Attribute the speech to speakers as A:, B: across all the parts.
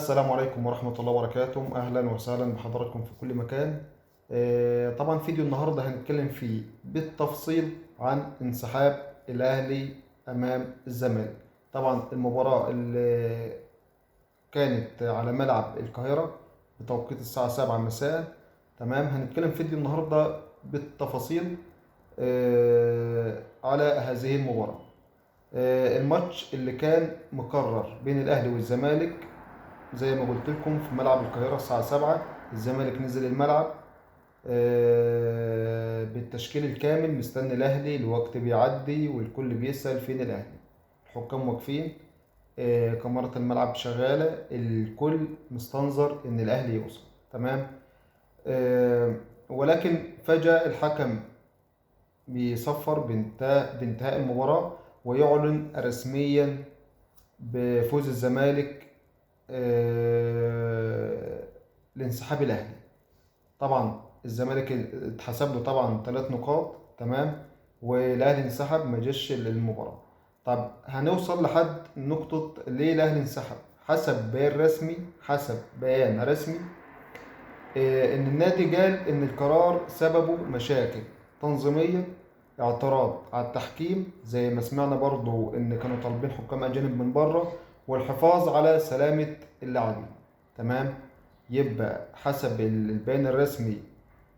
A: السلام عليكم ورحمة الله وبركاته. أهلا وسهلا بحضراتكم في كل مكان. طبعا فيديو النهاردة هنتكلم فيه بالتفصيل عن انسحاب الأهلي أمام الزمالك. طبعا المباراة اللي كانت على ملعب القاهرة بتوقيت الساعة 7 مساء. تمام، هنتكلم فيديو النهاردة بالتفاصيل على هذه المباراة. الماتش اللي كان مقرر بين الأهلي والزمالك زي ما قلت لكم في ملعب القاهرة الساعة 7. الزمالك نزل الملعب بالتشكيل الكامل، مستني الأهلي. الوقت بيعدي والكل بيسأل فين الأهلي. الحكام واقفين، كاميرات الملعب شغالة، الكل مستنظر إن الأهلي يوصل. تمام. ولكن فجأة الحكم بيصفر بانتهاء المباراة ويعلن رسميا بفوز الزمالك لانسحاب الاهلي. طبعا الزمالك اتحسب له طبعا 3 نقاط. تمام، والاهلي انسحب ما جاش للمباراه. طب هنوصل لحد نقطه ليه الاهلي انسحب. حسب بيان رسمي ان النادي قال ان القرار سببه مشاكل تنظيميه، اعتراض على التحكيم زي ما سمعنا برضو ان كانوا طالبين حكام اجانب من بره، والحفاظ على سلامه اللاعبين. تمام، يبقى حسب البيان الرسمي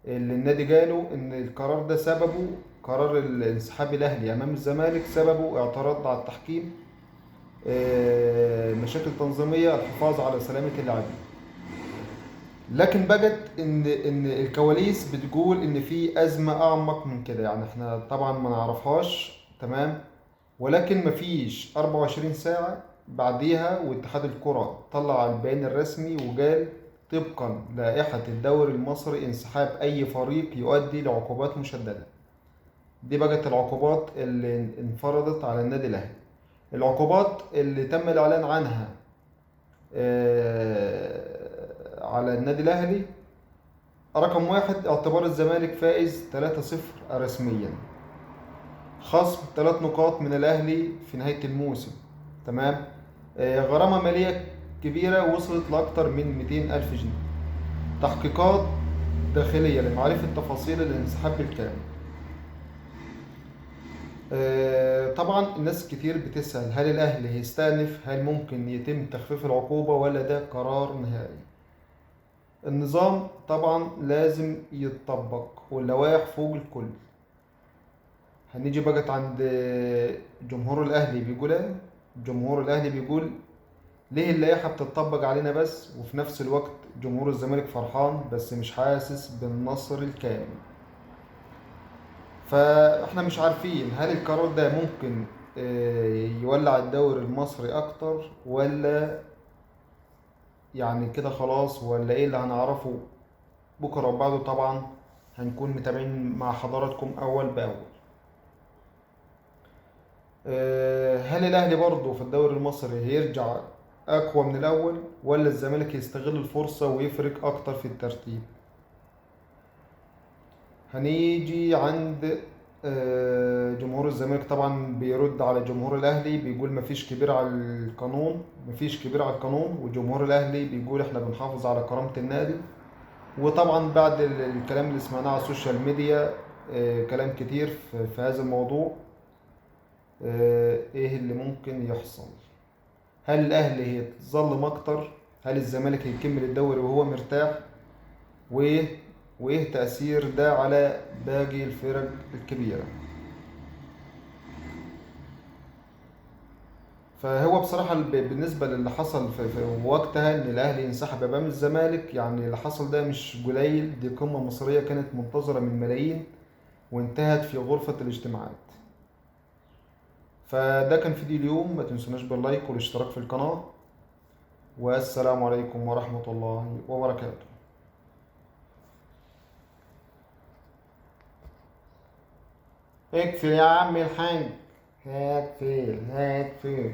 A: اللي النادي قاله ان القرار ده سببه قرار الانسحاب الاهلي امام الزمالك، سببه اعتراض على التحكيم، مشاكل تنظيميه، الحفاظ على سلامه اللاعبين. لكن بجد ان الكواليس بتقول ان في ازمه اعمق من كده، يعني احنا طبعا ما نعرفهاش. تمام، ولكن مفيش 24 ساعه بعديها واتحاد الكره طلع البيان الرسمي وقال طبقا لائحه الدوري المصري انسحاب اي فريق يؤدي لعقوبات مشدده. دي بقت العقوبات اللي انفرضت على النادي الاهلي. العقوبات اللي تم الاعلان عنها على النادي الاهلي: رقم 1، اعتبار الزمالك فائز 3-0 رسميا، خصم 3 نقاط من الأهلي في نهاية الموسم. تمام، غرامة مالية كبيرة وصلت لأكثر من 200 ألف جنيه، تحقيقات داخلية لمعرفة تفاصيل الانسحاب بالكامل. طبعا الناس كتير بتسأل هل الأهلي هيستأنف، هل ممكن يتم تخفيف العقوبة ولا ده قرار نهائي. النظام طبعا لازم يتطبق واللوائح فوق الكل. هنيجي بقى عند جمهور الاهلي بيقول ايه. جمهور الاهلي بيقول ليه اللائحه بتطبق علينا بس، وفي نفس الوقت جمهور الزمالك فرحان بس مش حاسس بالنصر الكامل. فاحنا مش عارفين هل القرار ده ممكن يولع الدوري المصري اكتر، ولا يعني كده خلاص، ولا ايه اللي هنعرفه بكره وبعده. طبعا هنكون متابعين مع حضراتكم اول باول. هل الاهلي برضه في الدوري المصري هيرجع اقوى من الاول، ولا الزمالك يستغل الفرصة ويفرق اكتر في الترتيب. هنيجي عند جمهور الزمالك طبعا بيرد على جمهور الاهلي، بيقول مفيش كبير على القانون، مفيش كبير على القانون. وجمهور الاهلي بيقول احنا بنحافظ على كرامة النادي. وطبعا بعد الكلام اللي سمعناه على السوشيال ميديا، كلام كتير في هذا الموضوع. ايه اللي ممكن يحصل؟ هل الاهلي هيتظلم اكتر؟ هل الزمالك هيكمل الدوري وهو مرتاح؟ وايه تأثير ده على باقي الفرق الكبيرة؟ فهو بصراحة بالنسبة للي حصل في وقتها ان الاهلي ينسحب امام الزمالك، يعني اللي حصل ده مش قليل. دي قمة مصرية كانت منتظرة من ملايين وانتهت في غرفة الاجتماعات. فده كان فيديو اليوم، ما تنسوناش باللايك والاشتراك في القناة. والسلام عليكم ورحمة الله وبركاته. اقفل يا عم الحاج، هقفل.